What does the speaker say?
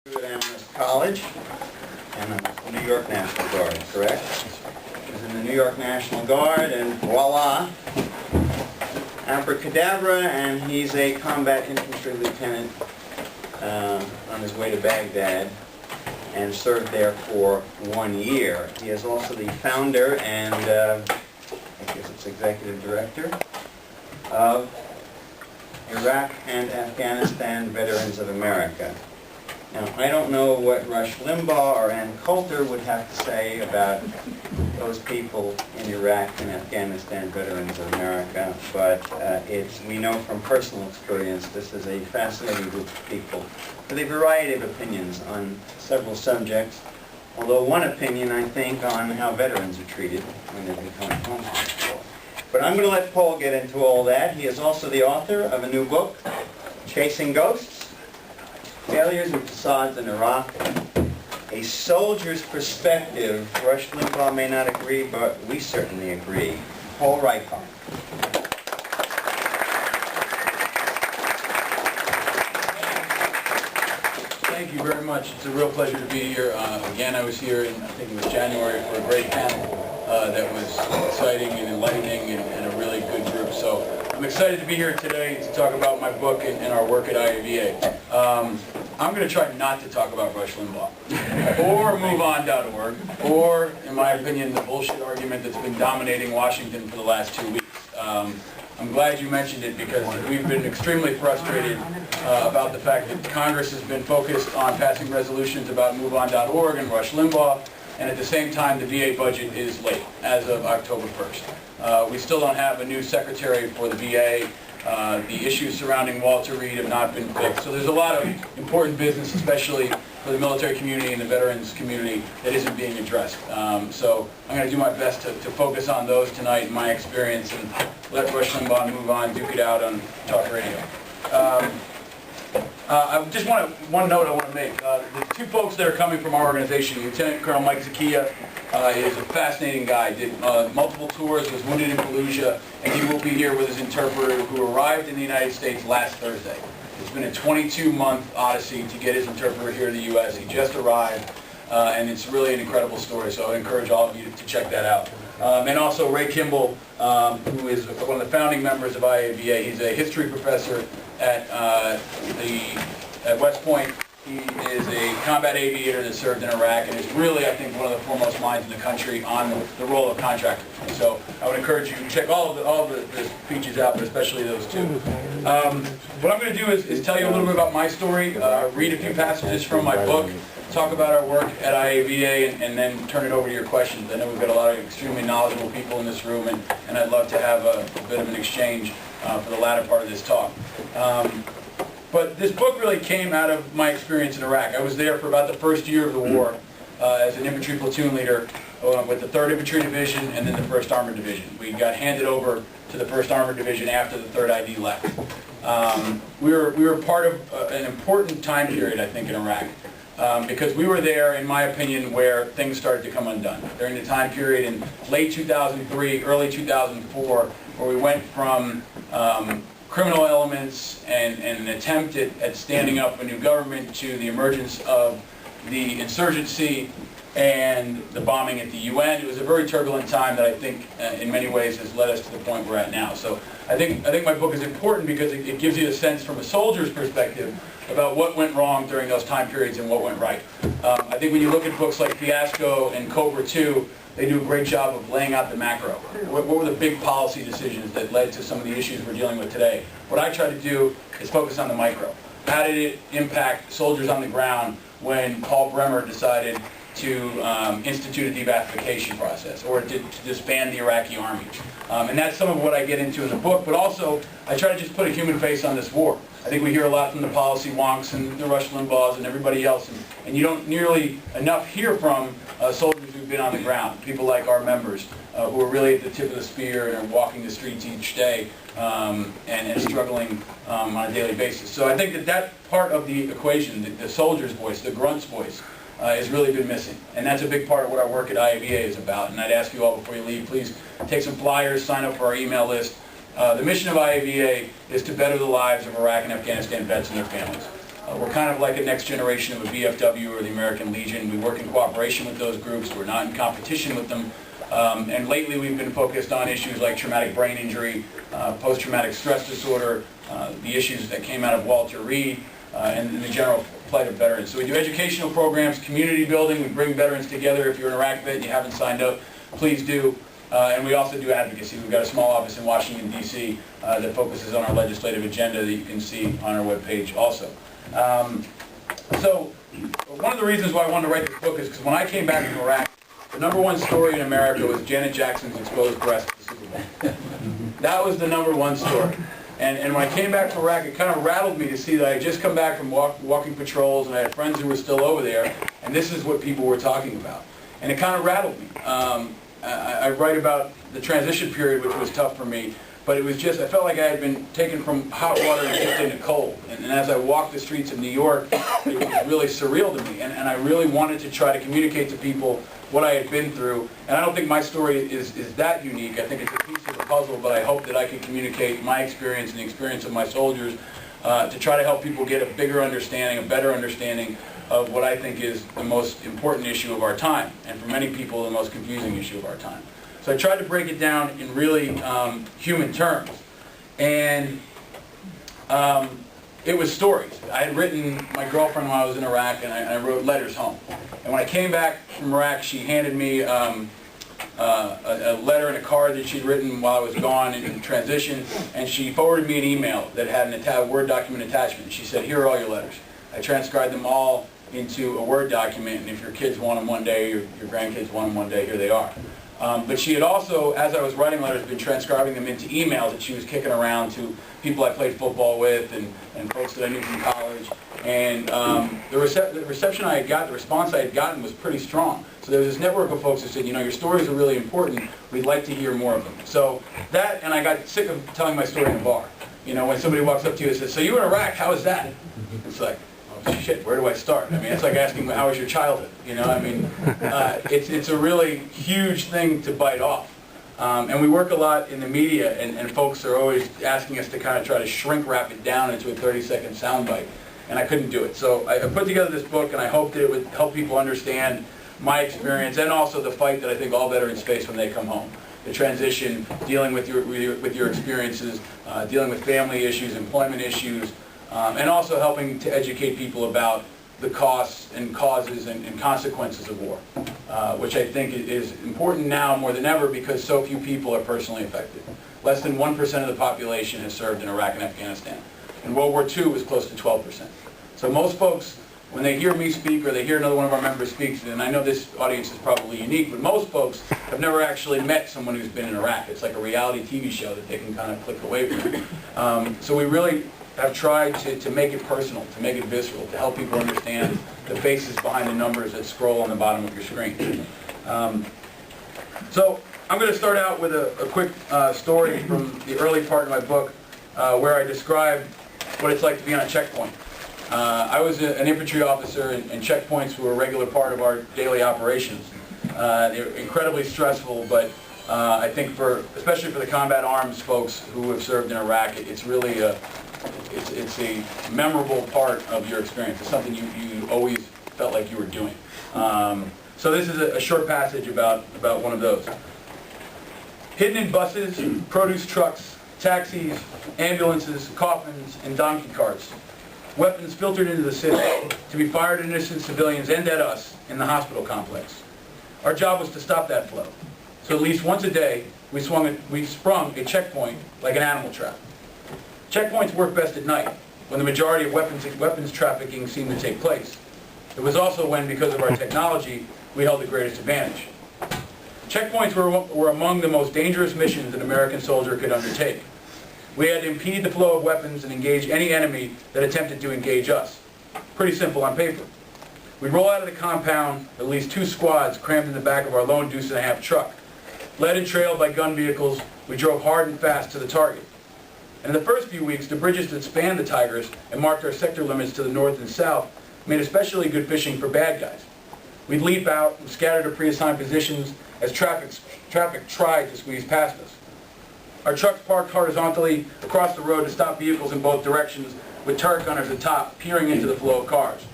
At College and New York National Guard, correct? I was in the New York National Guard, and voila, abracadabra, and he's a combat infantry lieutenant on his way to Baghdad, and served there for 1 year. He is also the founder and I guess it's executive director of Iraq and Afghanistan Veterans of America. Now, I don't know what Rush Limbaugh or Ann Coulter would have to say about those people in Iraq and Afghanistan Veterans of America, but we know from personal experience this is a fascinating group of people with a variety of opinions on several subjects, although one opinion, I think, on how veterans are treated when they become home hospitals. But I'm going to let Paul get into all that. He is also the author of a new book, Chasing Ghosts: Failures and Facades in Iraq, a soldier's perspective. Rush Limbaugh may not agree, but we certainly agree. Paul Rieckhoff. Thank you very much. It's a real pleasure to be here. Again, I was here in, I think it was January, for a great panel that was exciting and enlightening and a really good group. So I'm excited to be here today to talk about my book and our work at IAVA. I'm going to try not to talk about Rush Limbaugh, or MoveOn.org, or, in my opinion, the bullshit argument that's been dominating Washington for the last 2 weeks. I'm glad you mentioned it because we've been extremely frustrated about the fact that Congress has been focused on passing resolutions about MoveOn.org and Rush Limbaugh, and at the same time the VA budget is late, as of October 1st. We still don't have a new secretary for the VA. The issues surrounding Walter Reed have not been fixed. So there's a lot of important business, especially for the military community and the veterans community, that isn't being addressed. So I'm going to do my best to focus on those tonight, in my experience, and let Rush Limbaugh move on, duke it out on talk radio. I just one note I want to make. The two folks that are coming from our organization, Lieutenant Colonel Mike Zakia is a fascinating guy, did multiple tours, was wounded in Fallujah, and he will be here with his interpreter, who arrived in the United States last Thursday. It's been a 22-month odyssey to get his interpreter here in the U.S. He just arrived, and it's really an incredible story, so I encourage all of you to check that out. And also Ray Kimball, who is one of the founding members of IAVA. He's a history professor at West Point. He is a combat aviator that served in Iraq and is really, I think, one of the foremost minds in the country on the role of contractors. So I would encourage you to check all of the speeches out, but especially those two. What I'm going to do is tell you a little bit about my story, read a few passages from my book, talk about our work at IAVA, and then turn it over to your questions. I know we've got a lot of extremely knowledgeable people in this room, and I'd love to have a bit of an exchange for the latter part of this talk. But this book really came out of my experience in Iraq. I was there for about the first year of the war as an infantry platoon leader with the 3rd Infantry Division and then the 1st Armored Division. We got handed over to the 1st Armored Division after the 3rd ID left. We were part of an important time period, I think, in Iraq. Because we were there, in my opinion, where things started to come undone. During the time period in late 2003, early 2004, where we went from criminal elements and an attempt at standing up a new government to the emergence of the insurgency and the bombing at the UN. It was a very turbulent time that I think in many ways has led us to the point we're at now. So I think my book is important because it gives you a sense from a soldier's perspective about what went wrong during those time periods and what went right. I think when you look at books like Fiasco and Cobra 2, they do a great job of laying out the macro. What were the big policy decisions that led to some of the issues we're dealing with today? What I try to do is focus on the micro. How did it impact soldiers on the ground when Paul Bremer decided to institute a debathification process, or to disband the Iraqi army? And that's some of what I get into in the book, but also I try to just put a human face on this war. I think we hear a lot from the policy wonks and the Rush Limbaughs and everybody else, and you don't nearly enough hear from soldiers who've been on the ground, people like our members, who are really at the tip of the spear and are walking the streets each day and struggling on a daily basis. So I think that part of the equation, the soldier's voice, the grunt's voice, has really been missing. And that's a big part of what our work at IAVA is about. And I'd ask you all before you leave, please take some flyers, sign up for our email list. The mission of IAVA is to better the lives of Iraq and Afghanistan vets and their families. We're kind of like a next generation of a VFW or the American Legion. We work in cooperation with those groups. We're not in competition with them. And lately we've been focused on issues like traumatic brain injury, post-traumatic stress disorder, the issues that came out of Walter Reed, and the general plight of veterans. So we do educational programs, community building. We bring veterans together. If you're an Iraq vet and you haven't signed up, please do. And we also do advocacy. We've got a small office in Washington, D.C. That focuses on our legislative agenda that you can see on our webpage also. So one of the reasons why I wanted to write this book is because when I came back from Iraq, the #1 story in America was Janet Jackson's exposed breast at the Super Bowl. That was the #1 story. And when I came back from Iraq, it kind of rattled me to see that I had just come back from walking patrols, and I had friends who were still over there, and this is what people were talking about. And it kind of rattled me. I write about the transition period, which was tough for me, but it was just, I felt like I had been taken from hot water and dipped into cold. And as I walked the streets of New York, it was really surreal to me. And I really wanted to try to communicate to people what I had been through. And I don't think my story is that unique. I think it's a piece of the puzzle, but I hope that I can communicate my experience and the experience of my soldiers to try to help people get a bigger understanding, a better understanding of what I think is the most important issue of our time, and for many people the most confusing issue of our time. So I tried to break it down in really human terms, and it was stories. I had written my girlfriend while I was in Iraq, and I wrote letters home. And when I came back from Iraq, she handed me a letter and a card that she'd written while I was gone in transition, and she forwarded me an email that had a Word document attachment. She said, "Here are all your letters." I transcribed them all into a Word document, and if your kids want them one day, or your grandkids want them one day, here they are. But she had also, as I was writing letters, been transcribing them into emails that she was kicking around to people I played football with and folks that I knew from college. And the reception I had got, the response I had gotten was pretty strong. So there was this network of folks who said, you know, your stories are really important. We'd like to hear more of them. So that, and I got sick of telling my story in a bar. You know, when somebody walks up to you and says, "So you were in Iraq, how was that?" It's like, oh shit, where do I start? I mean, it's like asking, how was your childhood? You know, I mean, it's a really huge thing to bite off. And we work a lot in the media, and folks are always asking us to kind of try to shrink wrap it down into a 30-second soundbite. And I couldn't do it. So I put together this book, and I hoped that it would help people understand my experience, and also the fight that I think all veterans face when they come home. The transition, dealing with your experiences, dealing with family issues, employment issues, and also helping to educate people about the costs and causes and consequences of war, which I think is important now more than ever because so few people are personally affected. Less than 1% of the population has served in Iraq and Afghanistan. In World War II, it was close to 12%. So most folks, when they hear me speak or they hear another one of our members speak, and I know this audience is probably unique, but most folks have never actually met someone who's been in Iraq. It's like a reality TV show that they can kind of click away from. So we really have tried to make it personal, to make it visceral, to help people understand the faces behind the numbers that scroll on the bottom of your screen. So I'm going to start out with a quick story from the early part of my book where I describe what it's like to be on a checkpoint. I was an infantry officer, and checkpoints were a regular part of our daily operations. They're incredibly stressful, but I think especially for the combat arms folks who have served in Iraq, it's really it's a memorable part of your experience. It's something you always felt like you were doing. So this is a short passage about one of those. Hidden in buses, produce trucks, taxis, ambulances, coffins, and donkey carts, weapons filtered into the city to be fired at innocent civilians and at us in the hospital complex. Our job was to stop that flow. So at least once a day, we sprung a checkpoint like an animal trap. Checkpoints work best at night, when the majority of weapons trafficking seemed to take place. It was also when, because of our technology, we held the greatest advantage. Checkpoints were among the most dangerous missions an American soldier could undertake. We had to impede the flow of weapons and engage any enemy that attempted to engage us. Pretty simple on paper. We'd roll out of the compound, at least 2 squads crammed in the back of our lone deuce-and-a-half truck. Led and trailed by gun vehicles, we drove hard and fast to the target. And in the first few weeks, the bridges that spanned the Tigris and marked our sector limits to the north and south made especially good fishing for bad guys. We'd leap out and scatter to pre-assigned positions as traffic tried to squeeze past us. Our trucks parked horizontally across the road to stop vehicles in both directions with turret gunners at the top peering into the flow of cars.